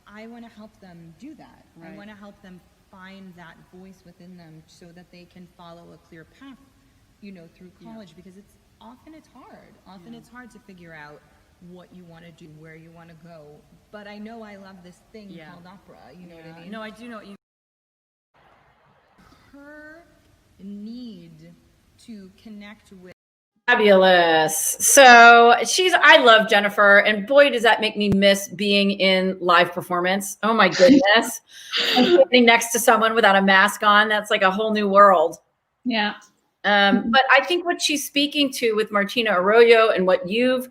I want to help them do that. Right. I want to help them find that voice within them so that they can follow a clear path, you know, through college, because it's hard. It's hard to figure out what you want to do, where you want to go. But I know I love this thing called opera. You know what I mean? No, I do know what you. Her need to connect with. Fabulous. So I love Jennifer, and boy, does that make me miss being in live performance. Oh my goodness. And sitting next to someone without a mask on, that's like a whole new world. Yeah. But I think what she's speaking to with Martina Arroyo and what you've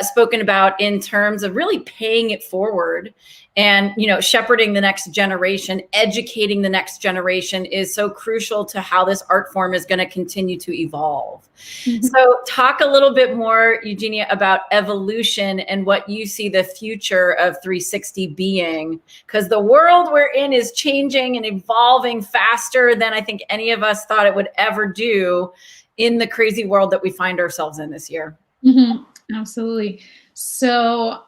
spoken about in terms of really paying it forward and, you know, shepherding the next generation, educating the next generation is so crucial to how this art form is going to continue to evolve. So talk a little bit more, Eugenia, about evolution and what you see the future of 360 being, because the world we're in is changing and evolving faster than I think any of us thought it would ever do in the crazy world that we find ourselves in this year. Absolutely. So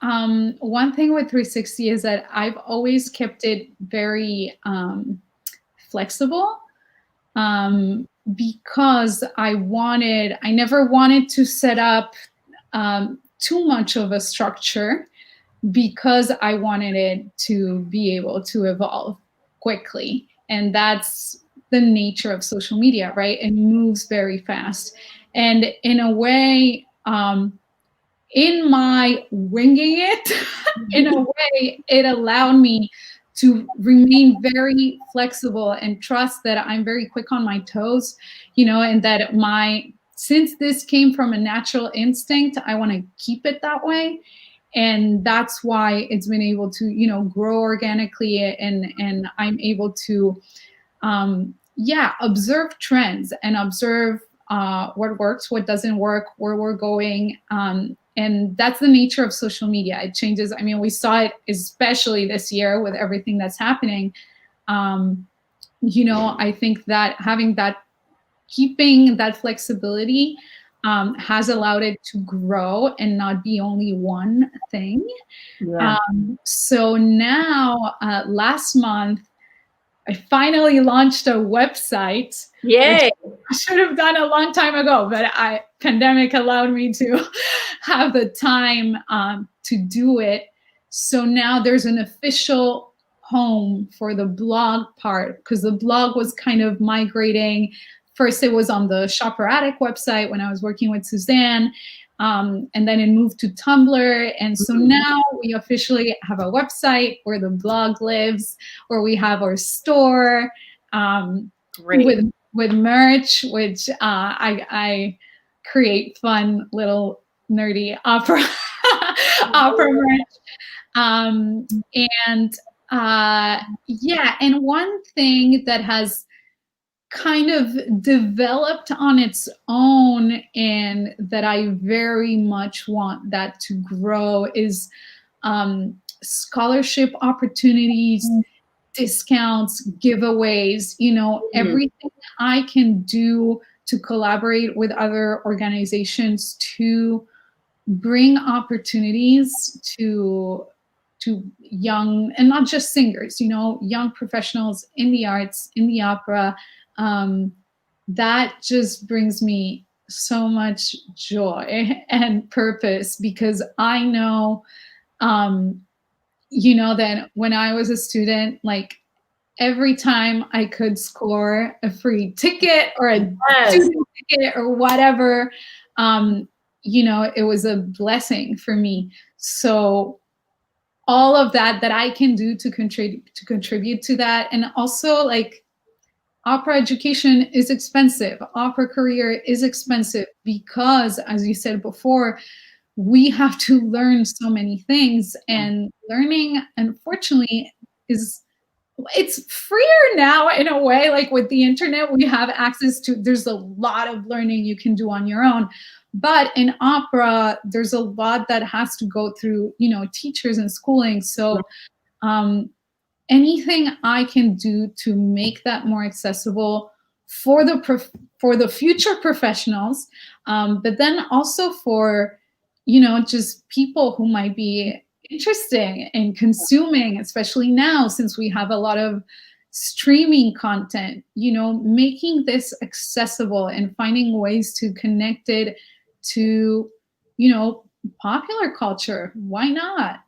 one thing with 360 is that I've always kept it very flexible because I never wanted to set up too much of a structure, because I wanted it to be able to evolve quickly. And that's the nature of social media, right? It moves very fast. And in a way, in my winging it, in a way, it allowed me to remain very flexible and trust that I'm very quick on my toes, you know, and that since this came from a natural instinct, I want to keep it that way. And that's why it's been able to, you know, grow organically, and I'm able to, observe trends and observe what works, what doesn't work, where we're going. And that's the nature of social media. It changes. I mean, we saw it especially this year with everything that's happening. You know, I think that keeping that flexibility has allowed it to grow and not be only one thing. Yeah. So now, last month, I finally launched a website. Yay! I should have done a long time ago, but pandemic allowed me to have the time to do it. So now there's an official home for the blog part, because the blog was kind of migrating. First, it was on the Shopper-Addict website when I was working with Suzanne, and then it moved to Tumblr. And so now we officially have a website where the blog lives, where we have our store with merch, which I create fun little nerdy opera merch. And one thing that has kind of developed on its own, and that I very much want that to grow, is scholarship opportunities, discounts, giveaways, you know, everything I can do to collaborate with other organizations to bring opportunities to young, and not just singers, you know, young professionals in the arts, in the opera. That just brings me so much joy and purpose, because I know, you know, that when I was a student, like every time I could score a free ticket or a student ticket or whatever, you know, it was a blessing for me. So all of that I can do to contribute to that. And also, like, opera education is expensive. Opera career is expensive because, as you said before, we have to learn so many things, and learning, unfortunately, it's freer now in a way. Like with the internet, we have access to, there's a lot of learning you can do on your own. But in opera, there's a lot that has to go through, you know, teachers and schooling. So anything I can do to make that more accessible for the future professionals, but then also for, you know, just people who might be interesting in consuming, especially now since we have a lot of streaming content, you know, making this accessible and finding ways to connect it to, you know, popular culture. Why not?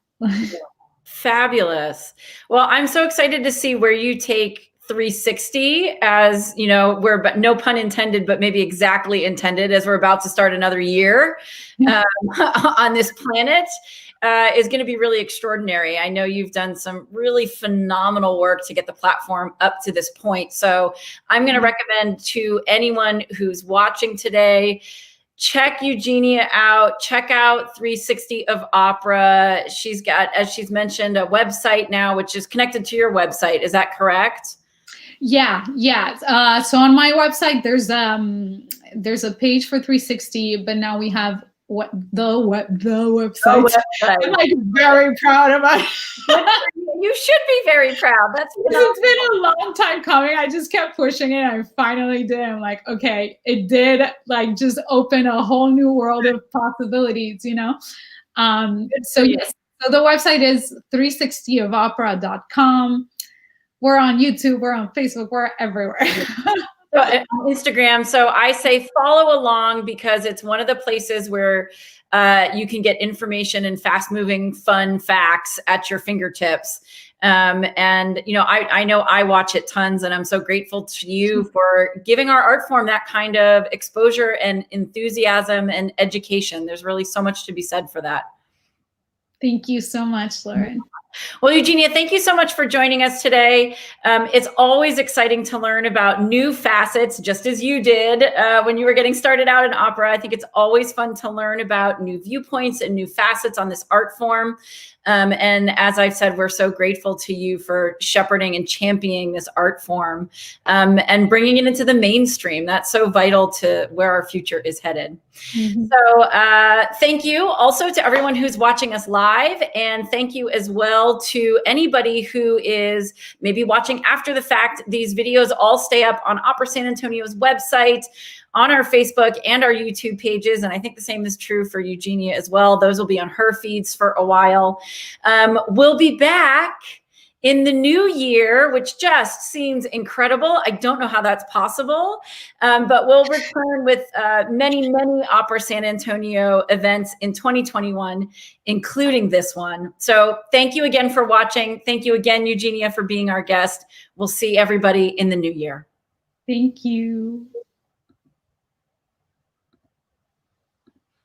Fabulous. Well, I'm so excited to see where you take 360, as you know, we're, but no pun intended, but maybe exactly intended, as we're about to start another year on this planet. Is going to be really extraordinary. I know you've done some really phenomenal work to get the platform up to this point. So I'm going to recommend to anyone who's watching today, check Eugenia out, check out 360 of Opera. She's got, as she's mentioned, a website now, which is connected to your website. Is that correct? Yeah. So on my website, there's a page for 360, but now we have the website. I'm like very proud about it. You should be very proud. It's been a long time coming. I just kept pushing it. I finally did. I'm like, okay, it did, like, just open a whole new world of possibilities, you know? So yes, so the website is 360ofopera.com. We're on YouTube, we're on Facebook, we're everywhere. So, on Instagram. So I say follow along, because it's one of the places where you can get information and fast moving, fun facts at your fingertips. And, you know I watch it tons, and I'm so grateful to you for giving our art form that kind of exposure and enthusiasm and education. There's really so much to be said for that. Thank you so much, Lauren. Well, Eugenia, thank you so much for joining us today. It's always exciting to learn about new facets, just as you did when you were getting started out in opera. I think it's always fun to learn about new viewpoints and new facets on this art form. And as I've said, we're so grateful to you for shepherding and championing this art form and bringing it into the mainstream. That's so vital to where our future is headed. Mm-hmm. So thank you also to everyone who's watching us live, and thank you as well to anybody who is maybe watching after the fact. These videos all stay up on Opera San Antonio's website, on our Facebook and our YouTube pages. And I think the same is true for Eugenia as well. Those will be on her feeds for a while. We'll be back in the new year, which just seems incredible. I don't know how that's possible, but we'll return with many, many Opera San Antonio events in 2021, including this one. So thank you again for watching. Thank you again, Eugenia, for being our guest. We'll see everybody in the new year. Thank you.